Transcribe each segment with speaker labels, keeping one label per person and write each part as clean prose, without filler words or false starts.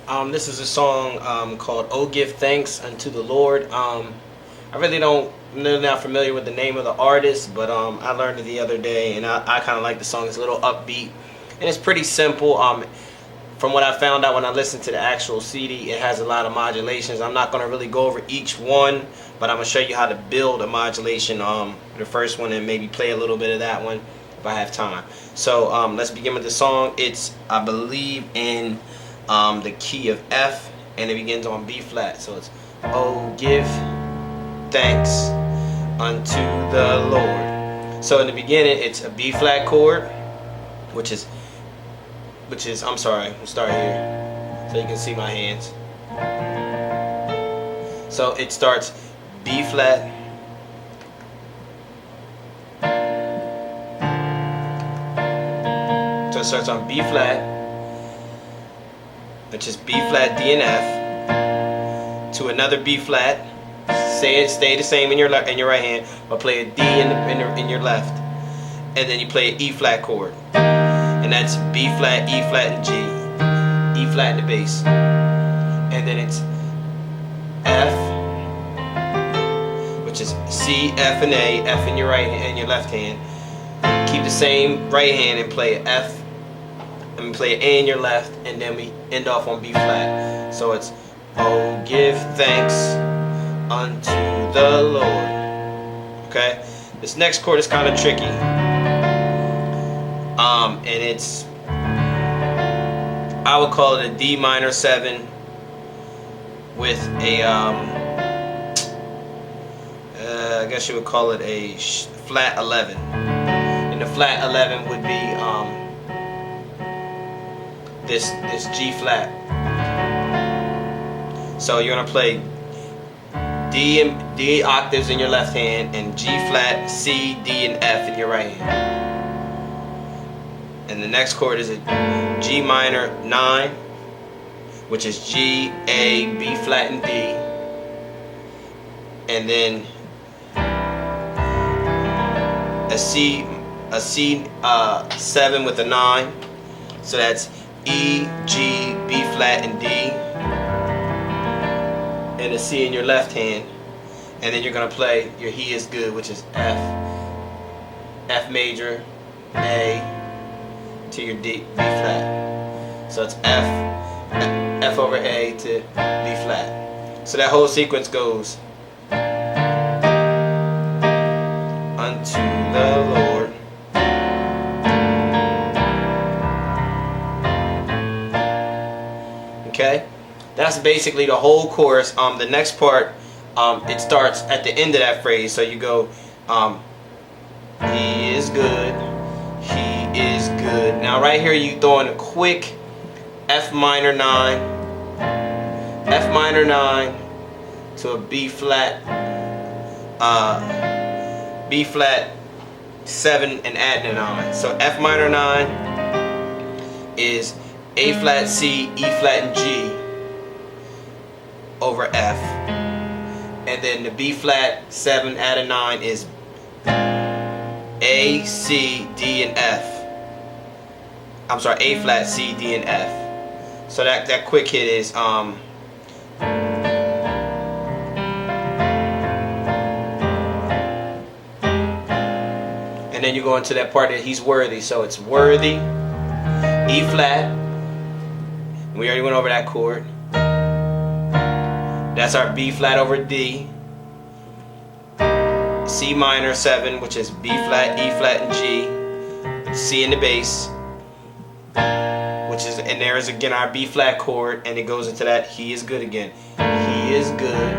Speaker 1: This is a song called "Oh Give Thanks Unto the Lord." I really don't, I'm really not familiar with the name of the artist, but I learned it the other day, and I kind of like the song. It's a little upbeat, and it's pretty simple. From what I found out when I listened to the actual CD, it has a lot of modulations. I'm not going to really go over each one, but I'm going to show you how to build a modulation. The first one, and maybe play a little bit of that one if I have time. So let's begin with the song. It's, I believe, in the key of F, and it begins on B flat. So it's "Oh, give thanks unto the Lord." So in the beginning, it's a B flat chord, which is I'm sorry, we'll start here so you can see my hands. So it starts B flat, so it starts on B flat, which is B flat, D and F, to another B flat. Stay the same in your right hand, but play a D in your left, and then you play an E flat chord, and that's B flat, E flat, and G, E flat in the bass, and then it's F, which is C, F, and A, F in your right and your left hand. Keep the same right hand and play an F, and play an A in your left, and then we end off on B flat. So it's "Oh, give thanks unto the Lord." Okay, this next chord is kind of tricky, and it's, I would call it a D minor 7 with a I guess you would call it a flat 11, and the flat 11 would be this G flat. So you're gonna play D octaves in your left hand, and G flat, C, D, and F in your right hand. And the next chord is a G minor 9, which is G, A, B flat, and D. And then a C 7 with a 9. So that's E, G, B flat, and D, and a C in your left hand. And then you're gonna play your "He is good," which is F major, A, to your D, B flat. So it's F over A to B flat. So that whole sequence goes "Unto the Lord." Okay, that's basically the whole chorus. The next part, it starts at the end of that phrase. So you go, "He is good, He is good." Now right here you throw in a quick F minor 9, F minor 9 to a B flat 7 and add a 9. So F minor 9 is A flat, C, E flat, and G over F, and then the B flat 7 add a 9 is A, C, D, and F. I'm sorry, A flat, C, D, and F. So that quick hit is and then you go into that part that He's worthy. So it's worthy, E flat. We already went over that chord. That's our B flat over D. C minor 7, which is B flat, E flat, and G. C in the bass, which is, and there is again our B flat chord, and it goes into that "He is good" again. He is good.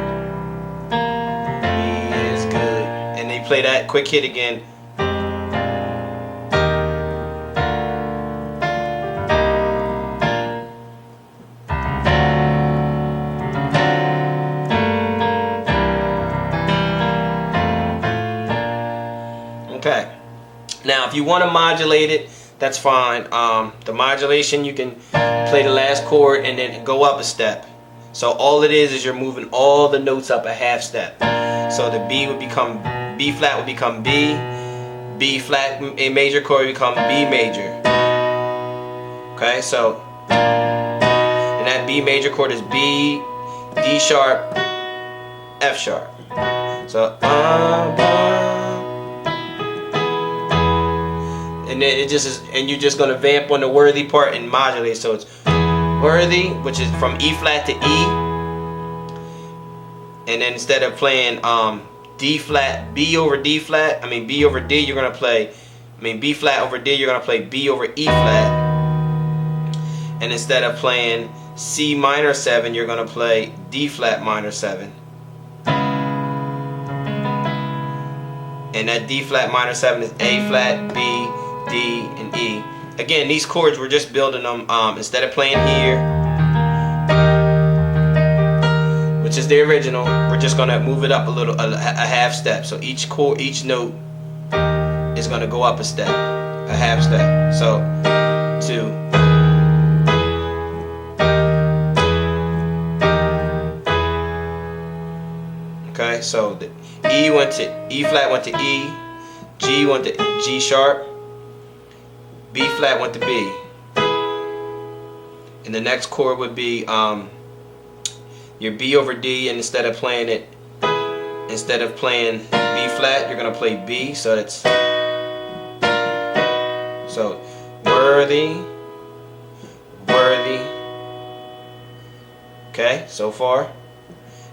Speaker 1: He is good. And they play that quick hit again. Okay, now if you want to modulate it, that's fine. The modulation, you can play the last chord and then go up a step. So all it is you're moving all the notes up a half step. So the B would become B flat, would become B, B flat, A major chord would become B major. Okay, so and that B major chord is B, D sharp, F sharp. So and then it just is, and you're just gonna vamp on the worthy part and modulate. So it's worthy, which is from E flat to E, and then instead of playing D flat, B over D flat, B over D, you're gonna play, B flat over D, you're gonna play B over E flat, and instead of playing C minor 7, you're gonna play D flat minor 7. And that D flat minor 7 is A flat, B, D, and E. Again, these chords, we're just building them. Instead of playing here, which is the original, we're just gonna move it up a little, a half step. So each chord, each note is gonna go up a step, a half step. So 2. Okay, so the E went to E flat, went to E, G went to G sharp, B flat went to B, and the next chord would be your B over D, and instead of playing B flat, you're gonna play B. So that's worthy, worthy. Okay, so far,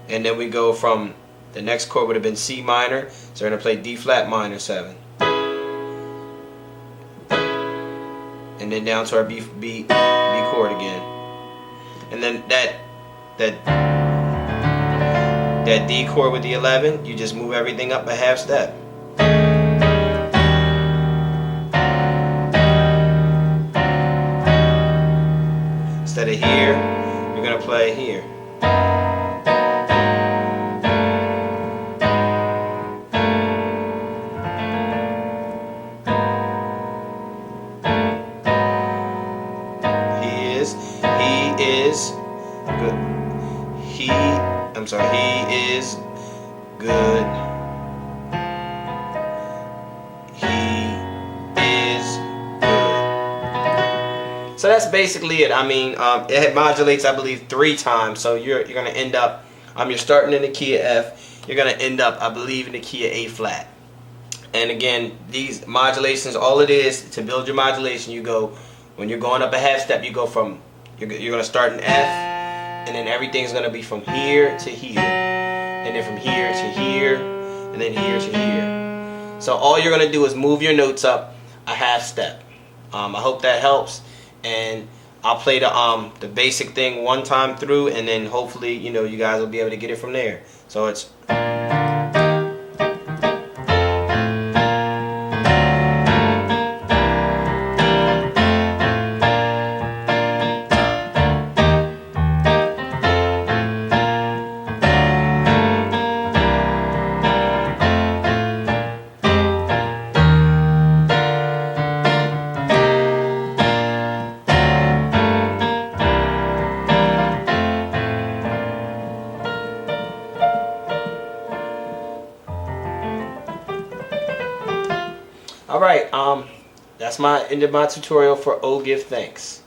Speaker 1: and then we go from. The next chord would have been C minor, so we're going to play D flat minor 7. And then down to our B chord again. And then that D chord with the 11, you just move everything up a half step. Instead of here, you're going to play here. He is good. He is good. He is good. So that's basically it. It modulates, I believe, 3 times. So you're gonna end up, you're starting in the key of F. You're gonna end up, I believe, in the key of A flat. And again, these modulations, all it is to build your modulation, you go, when you're going up a half step, you go from, you're going to start in F, and then everything's going to be from here to here, and then from here to here, and then here to here. So all you're going to do is move your notes up a half step. I hope that helps, and I'll play the basic thing one time through, and then hopefully, you guys will be able to get it from there. So it's... Alright, that's my end of my tutorial for Oh Give Thanks.